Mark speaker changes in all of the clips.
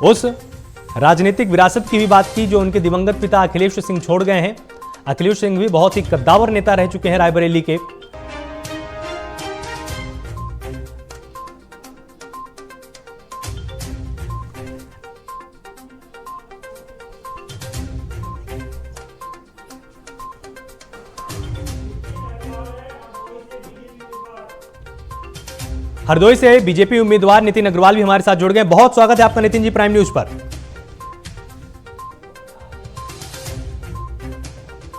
Speaker 1: उस राजनीतिक विरासत की भी बात की जो उनके दिवंगत पिता अखिलेश सिंह छोड़ गए हैं। अखिलेश सिंह भी बहुत ही कद्दावर नेता रह चुके हैं रायबरेली के। हरदोई से बीजेपी उम्मीदवार नितिन अग्रवाल भी हमारे साथ जुड़ गए। बहुत स्वागत है आपका नितिन जी प्राइम न्यूज पर।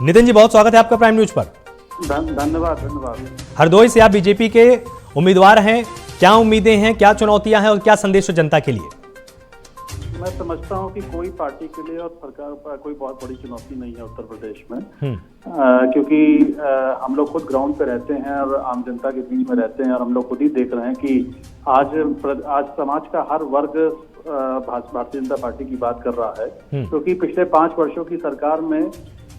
Speaker 1: नितिन जी बहुत स्वागत है आपका प्राइम न्यूज पर।
Speaker 2: धन्यवाद।
Speaker 1: हरदोई से आप बीजेपी के उम्मीदवार हैं, क्या उम्मीदें हैं, क्या चुनौतियां हैं और क्या संदेश है जनता के लिए?
Speaker 2: मैं समझता हूं कि कोई पार्टी के लिए और सरकार पर कोई बहुत बड़ी चुनौती नहीं है उत्तर प्रदेश में, क्योंकि हम लोग खुद ग्राउंड पे रहते हैं और आम जनता के बीच में रहते हैं और हम लोग खुद ही देख रहे हैं कि आज समाज का हर वर्ग भारतीय जनता पार्टी की बात कर रहा है, क्योंकि पिछले 5 वर्षों की सरकार में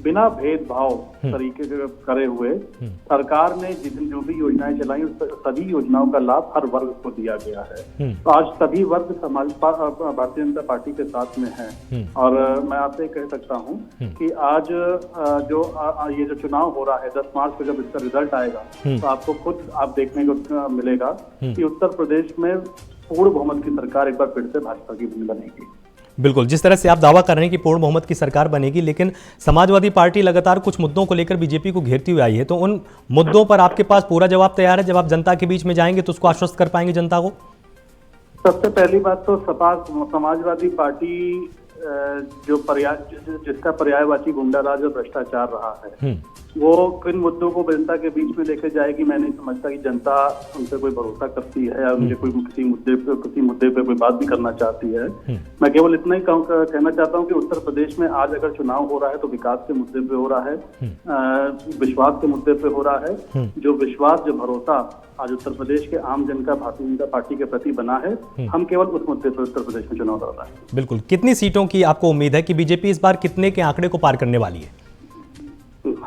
Speaker 2: बिना भेदभाव तरीके से करे हुए सरकार ने जो भी योजनाएं चलाई सभी योजनाओं का लाभ हर वर्ग को दिया गया है। तो आज सभी वर्ग भारतीय जनता पार्टी के साथ में है और मैं आपसे कह सकता हूं कि आज ये जो चुनाव हो रहा है 10 मार्च को जब इसका रिजल्ट आएगा तो आपको खुद आप देखने को मिलेगा कि उत्तर प्रदेश में पूर्ण बहुमत की सरकार एक बार फिर से भाजपा की बनेगी।
Speaker 1: बिल्कुल, जिस तरह से आप दावा कर रहे हैं कि पूर्ण बहुमत की सरकार बनेगी, लेकिन समाजवादी पार्टी लगातार कुछ मुद्दों को लेकर बीजेपी को घेरती हुई आई है, तो उन मुद्दों पर आपके पास पूरा जवाब तैयार है? जब आप जनता के बीच में जाएंगे तो उसको आश्वस्त कर पाएंगे जनता को?
Speaker 2: सबसे पहली बात तो समाजवादी पार्टी जिसका पर्यायवाची गुंडाराज और भ्रष्टाचार रहा है वो किन मुद्दों को जनता के बीच में लेकर जाएगी, मैं नहीं समझता कि जनता उनसे कोई भरोसा करती है या उनके कोई किसी मुद्दे पे कोई बात भी करना चाहती है। मैं केवल इतना ही कहना चाहता हूं कि उत्तर प्रदेश में आज अगर चुनाव हो रहा है तो विकास के मुद्दे पे हो रहा है, विश्वास के मुद्दे पे हो रहा है। जो विश्वास जो भरोसा आज उत्तर प्रदेश के आम जन का भारतीय जनता पार्टी के प्रति बना है, हम केवल उस मुद्दे पर उत्तर प्रदेश में चुनाव लड़ रहे हैं।
Speaker 1: बिल्कुल, कितनी सीटों की आपको उम्मीद है कि बीजेपी इस बार कितने के आंकड़े को पार करने वाली है?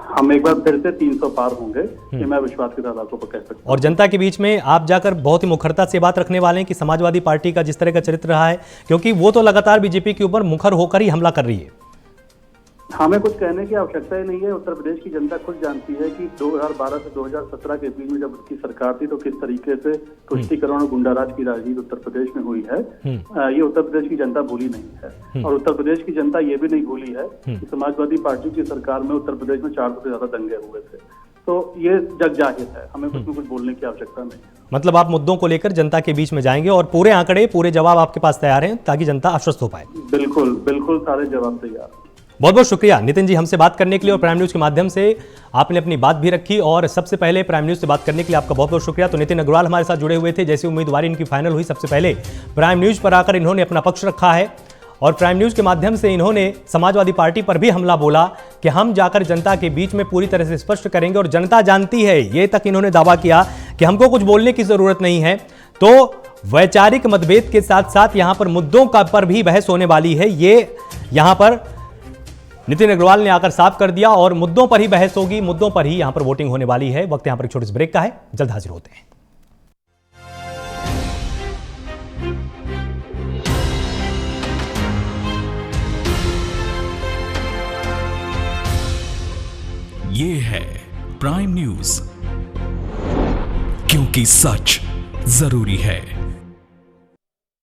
Speaker 2: हम एक बार फिर से 300 पार होंगे, ये मैं विश्वास के साथ आपको कह सकता हूं।
Speaker 1: और जनता के बीच में आप जाकर बहुत ही मुखरता से बात रखने वाले हैं कि समाजवादी पार्टी का जिस तरह का चरित्र रहा है, क्योंकि वो तो लगातार बीजेपी के ऊपर मुखर होकर ही हमला कर रही है।
Speaker 2: हमें कुछ कहने की आवश्यकता ही नहीं है। उत्तर प्रदेश की जनता खुद जानती है कि 2012 से 2017 के बीच में जब उसकी सरकार थी तो किस तरीके से तुष्टीकरण और गुंडाराज की राजनीति उत्तर प्रदेश में हुई है। ये उत्तर प्रदेश की जनता भूली नहीं है और उत्तर प्रदेश की जनता ये भी नहीं भूली है कि समाजवादी पार्टी की सरकार में उत्तर प्रदेश में 400 से ज्यादा दंगे हुए थे। तो ये जग जाहिर है, हमें कुछ न कुछ बोलने की आवश्यकता नहीं।
Speaker 1: मतलब आप मुद्दों को लेकर जनता के बीच में जाएंगे और पूरे आंकड़े, पूरे जवाब आपके पास तैयार हैं ताकि जनता आश्वस्त हो पाए?
Speaker 2: बिल्कुल सारे जवाब तैयार।
Speaker 1: बहुत बहुत शुक्रिया नितिन जी हमसे बात करने के लिए और प्राइम न्यूज के माध्यम से आपने अपनी बात भी रखी। और सबसे पहले प्राइम न्यूज से बात करने के लिए आपका बहुत बहुत शुक्रिया। तो नितिन अग्रवाल हमारे साथ जुड़े हुए थे, जैसी उम्मीदवारी इनकी फाइनल हुई सबसे पहले प्राइम न्यूज पर आकर इन्होंने अपना पक्ष रखा है और प्राइम न्यूज के माध्यम से इन्होंने समाजवादी पार्टी पर भी हमला बोला कि हम जाकर जनता के बीच में पूरी तरह से स्पष्ट करेंगे और जनता जानती है, ये तक इन्होंने दावा किया कि हमको कुछ बोलने की जरूरत नहीं है। तो वैचारिक मतभेद के साथ साथ यहां पर मुद्दों का पर भी बहस होने वाली है, ये यहां पर नितिन अग्रवाल ने आकर साफ कर दिया और मुद्दों पर ही बहस होगी, मुद्दों पर ही यहां पर वोटिंग होने वाली है। वक्त यहां पर एक छोटे से ब्रेक का है, जल्द हाजिर होते हैं।
Speaker 3: ये है प्राइम न्यूज, क्योंकि सच जरूरी है।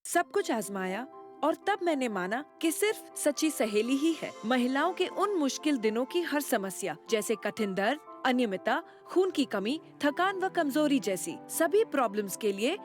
Speaker 4: सब कुछ आजमाया और तब मैंने माना कि सिर्फ सच्ची सहेली ही है। महिलाओं के उन मुश्किल दिनों की हर समस्या, जैसे कठिन दर्द, अनियमितता, खून की कमी, थकान व कमजोरी जैसी सभी प्रॉब्लम्स के लिए